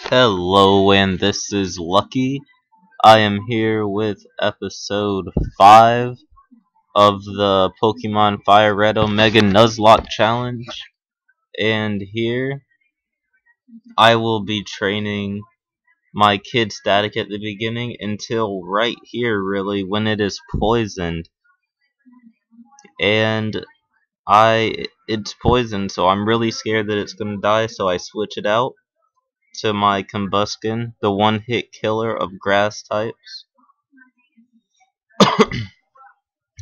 Hello, and this is Lucky. I am here with episode 5 of the Pokemon Fire Red Omega Nuzlocke Challenge. And here, I will be training my kid Static at the beginning until right here, really, when it is poisoned. And it's poisoned, so I'm really scared that it's gonna die, so I switch it out to my Combuskin, the one-hit killer of grass types.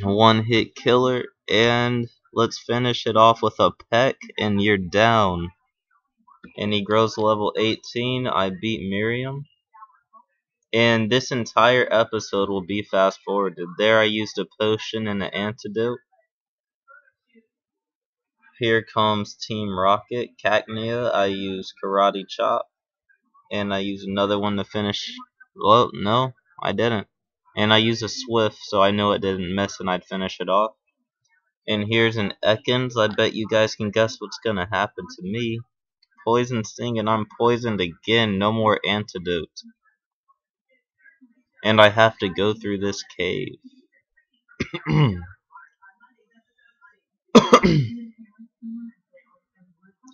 One-hit killer, and let's finish it off with a peck, and you're down. And he grows to level 18. I beat Miriam. And this entire episode will be fast forwarded. There I used a potion and an antidote. Here comes Team Rocket, Cacnea. I use Karate Chop. And I use another one to finish. Well, no, I didn't. And I use a Swift, so I know it didn't miss and I'd finish it off. And here's an Ekans. I bet you guys can guess what's gonna happen to me. Poison Sting, and I'm poisoned again. No more antidote. And I have to go through this cave.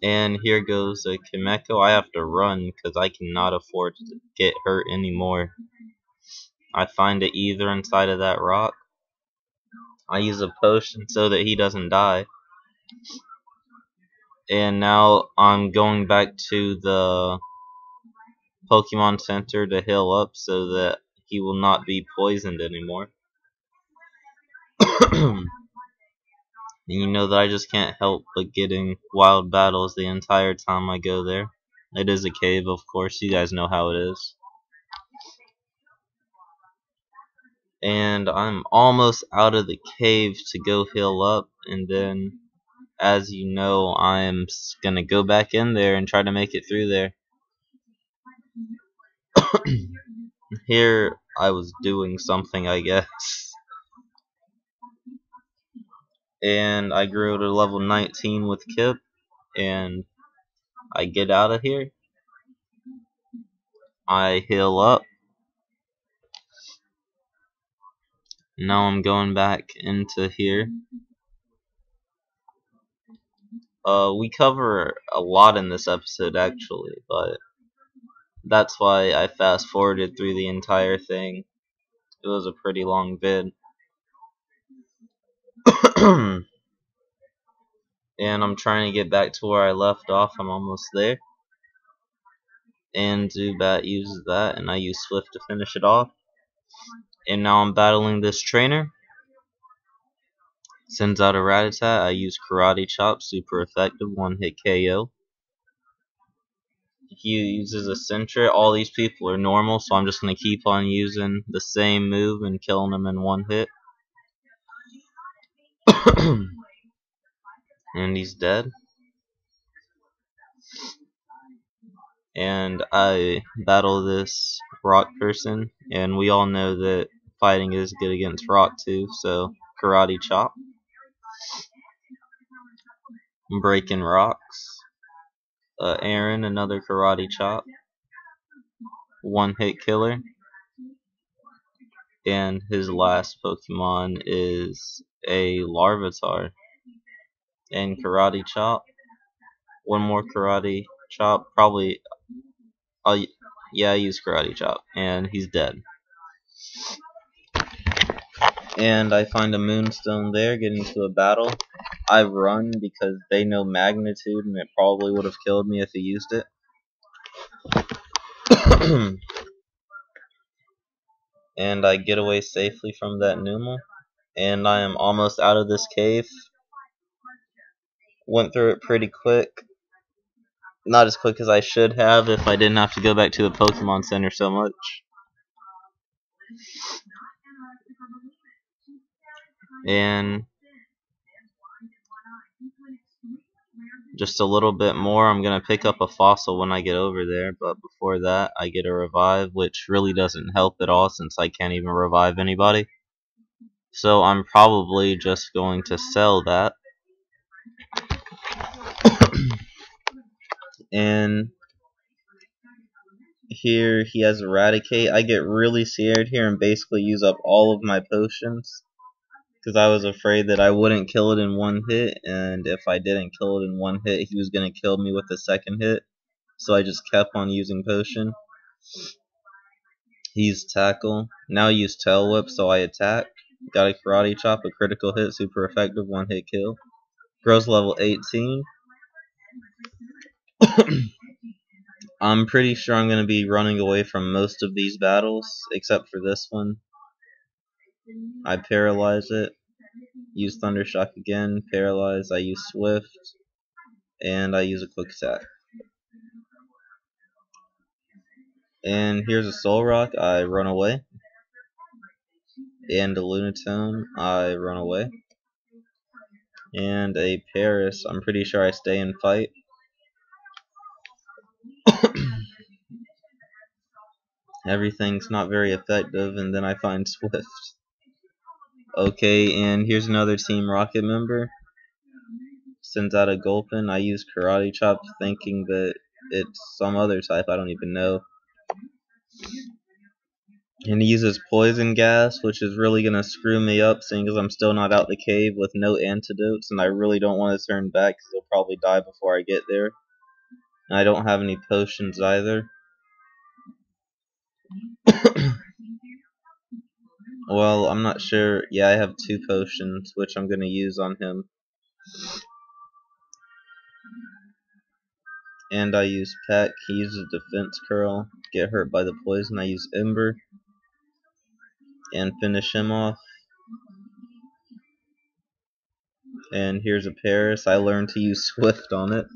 And here goes a Kimeko. I have to run because I cannot afford to get hurt anymore. I find it either inside of that rock. I use a potion so that he doesn't die. And now I'm going back to the Pokemon Center to heal up so that he will not be poisoned anymore. And you know that I just can't help but getting wild battles the entire time I go there. It is a cave, of course. You guys know how it is. And I'm almost out of the cave to go heal up. And then, as you know, I'm gonna go back in there and try to make it through there. Here, I was doing something, I guess. And I grew to level 19 with Kip, and I get out of here. I heal up. Now I'm going back into here. We cover a lot in this episode actually, but that's why I fast forwarded through the entire thing. It was a pretty long vid. And I'm trying to get back to where I left off. I'm almost there. And Zubat uses that, and I use Swift to finish it off. And now I'm battling this trainer. Sends out a Rattata. I use Karate Chop, super effective, one-hit KO. He uses a Sentret. All these people are normal, so I'm just going to keep on using the same move and killing them in one hit. And he's dead. And I battle this rock person, and we all know that fighting is good against rock too, so Karate Chop. I'm breaking rocks. Aaron, another Karate Chop. One-hit killer. And his last Pokemon is a Larvitar. And Karate Chop. One more Karate Chop. Probably. Yeah, I use Karate Chop. And he's dead. And I find a Moonstone there, get into a battle. I run because they know magnitude, and it probably would have killed me if he used it. And I get away safely from that Numel. And I am almost out of this cave. Went through it pretty quick. Not as quick as I should have if I didn't have to go back to the Pokemon Center so much. And just a little bit more. I'm going to pick up a fossil when I get over there, but before that I get a revive, which really doesn't help at all since I can't even revive anybody. So I'm probably just going to sell that. And Here he has Eradicate. I get really scared here and basically use up all of my potions because I was afraid that I wouldn't kill it in one hit, and if I didn't kill it in one hit, he was going to kill me with the second hit. So I just kept on using potion. He used Tackle. Now I use Tail Whip, so I attack. Got a Karate Chop, a critical hit, super effective, one hit kill. Grows level 18. I'm pretty sure I'm going to be running away from most of these battles, except for this one. I paralyze it. Use Thunder Shock again. Paralyze. I use Swift. And I use a Quick Attack. And here's a Soul Rock. I run away. And a Lunatone. I run away. And a Paris. I'm pretty sure I stay and fight. Everything's not very effective, and then I find Swift. Okay, and here's another Team Rocket member. Sends out a Gulpin. I use Karate Chop thinking that it's some other type, I don't even know. And he uses Poison Gas, which is really going to screw me up, seeing as I'm still not out the cave with no antidotes, and I really don't want to turn back because he'll probably die before I get there. And I don't have any potions either. Well, I'm not sure. Yeah, I have 2 potions, which I'm going to use on him. And I use Peck. He uses Defense Curl. Get hurt by the poison. I use Ember. And finish him off. And here's a Paris. I learned to use Swift on it.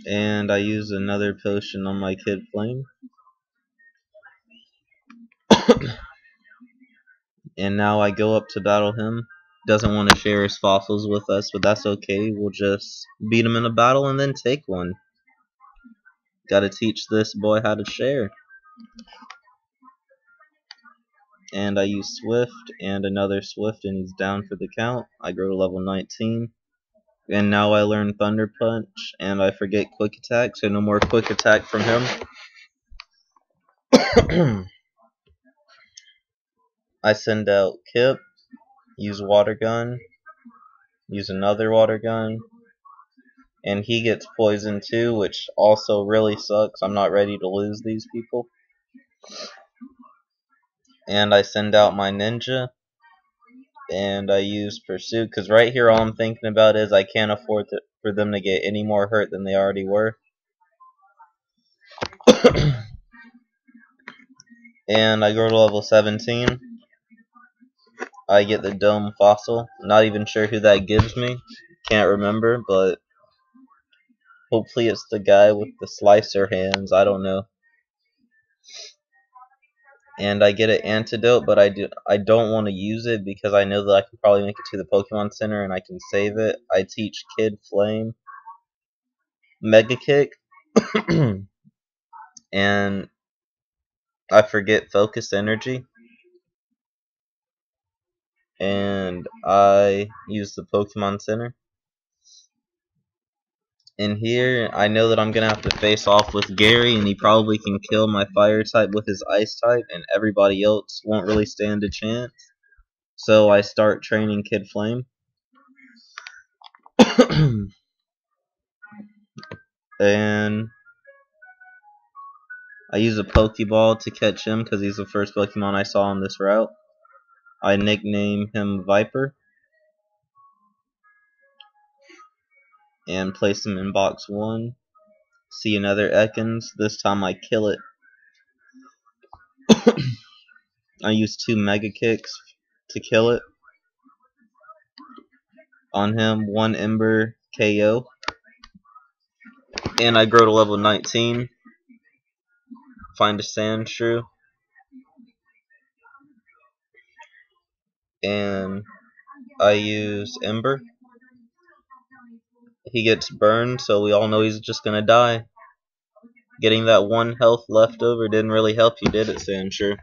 And I use another potion on my Kid Flame. And now I go up to battle him. Doesn't want to share his fossils with us, but that's okay. We'll just beat him in a battle and then take one. Gotta teach this boy how to share. And I use Swift and another Swift, and he's down for the count. I grow to level 19. And now I learn Thunder Punch, and I forget Quick Attack, so no more Quick Attack from him. I send out Kip, use Water Gun, use another Water Gun, and he gets poisoned too, which also really sucks. I'm not ready to lose these people. And I send out my Ninja, and I use Pursuit, because right here all I'm thinking about is I can't afford for them to get any more hurt than they already were. And I go to level 17. I get the Dome Fossil. Not even sure who that gives me. Can't remember, but hopefully it's the guy with the slicer hands. I don't know. And I get an antidote, but I don't want to use it because I know that I can probably make it to the Pokemon Center and I can save it. I teach Kid Flame Mega Kick. And I forget Focus Energy. And I use the Pokemon Center. And here, I know that I'm going to have to face off with Gary, and he probably can kill my Fire type with his Ice type, and everybody else won't really stand a chance. So I start training Kid Flame. And I use a Pokeball to catch him because he's the first Pokemon I saw on this route. I nickname him Viper. And place him in box 1. See another Ekans. This time I kill it. I use 2 Mega Kicks to kill it. On him, 1 Ember KO. And I grow to level 19. Find a Sandshrew. And I use Ember. He gets burned, so we all know he's just gonna die. Getting that 1 health left over didn't really help you, did it, Sandshrew?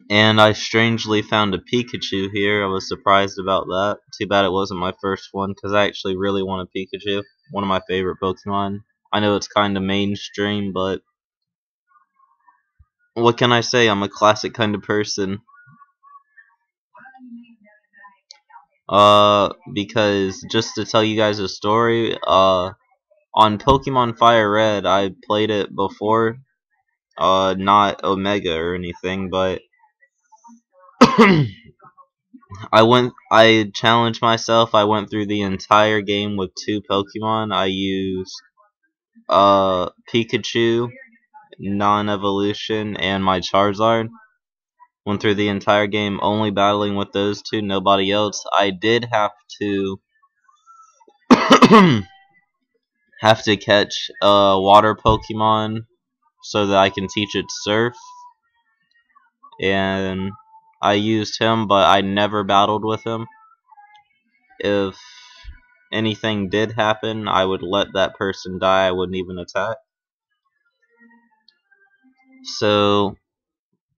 And I strangely found a Pikachu here. I was surprised about that. Too bad it wasn't my first one, because I actually really want a Pikachu. One of my favorite Pokemon. I know it's kind of mainstream, but what can I say? I'm a classic kind of person. Because just to tell you guys a story, on Pokemon Fire Red, I played it before, not Omega or anything, but I challenged myself. I went through the entire game with 2 Pokemon. I used Pikachu, non-evolution, and my Charizard. Went through the entire game only battling with those 2, nobody else. I did have to have to catch a water Pokemon so that I can teach it Surf, and I used him, but I never battled with him. If anything did happen, I would let that person die. I wouldn't even attack. So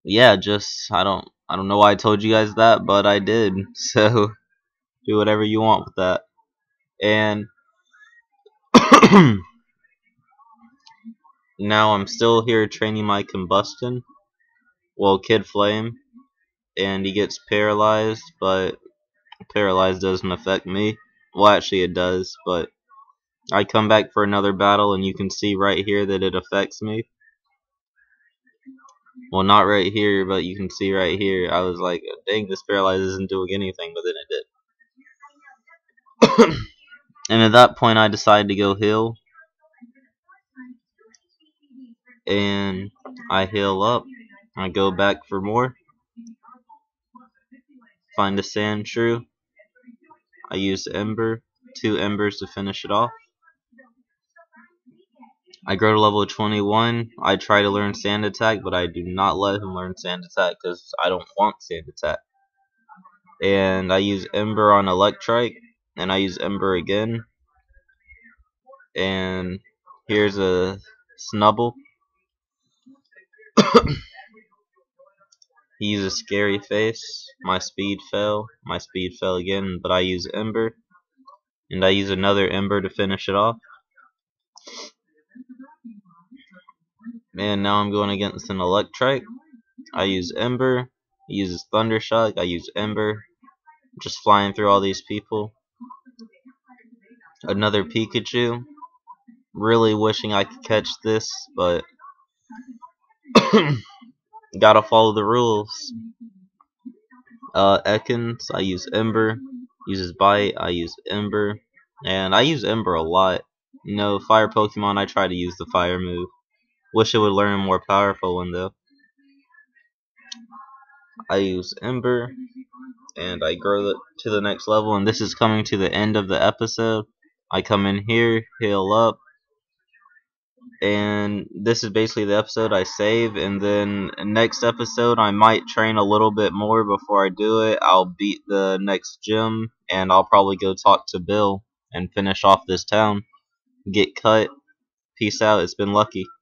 yeah, just I don't know why I told you guys that, but I did. So do whatever you want with that. And now I'm still here training my Combustion. Well, Kid Flame, and he gets paralyzed, but paralyzed doesn't affect me. Well, actually it does, but I come back for another battle, and you can see right here that it affects me. Well, not right here, but you can see right here. I was like, dang, this paralyze isn't doing anything, but then it did. And at that point, I decided to go heal, and I heal up. I go back for more. Find a Sand Shrew. I use Ember, 2 Embers to finish it off. I grow to level 21. I try to learn Sand Attack, but I do not let him learn Sand Attack because I don't want Sand Attack. And I use Ember on Electrike, and I use Ember again. And here's a Snubble. He uses Scary Face. My speed fell. My speed fell again, but I use Ember. And I use another Ember to finish it off. And now I'm going against an Electrike. I use Ember. He uses Thunder Shock. I use Ember. Just flying through all these people. Another Pikachu. Really wishing I could catch this, but gotta follow the rules. Ekans, I use Ember. Uses Bite, I use Ember. And I use Ember a lot. You know, fire Pokemon, I try to use the fire move. Wish it would learn a more powerful one though. I use Ember, and I grow it to the next level, and this is coming to the end of the episode. I come in here, heal up, and this is basically the episode I save, and then next episode I might train a little bit more before I do it. I'll beat the next gym, and I'll probably go talk to Bill and finish off this town. Get cut. Peace out. It's been Lucky.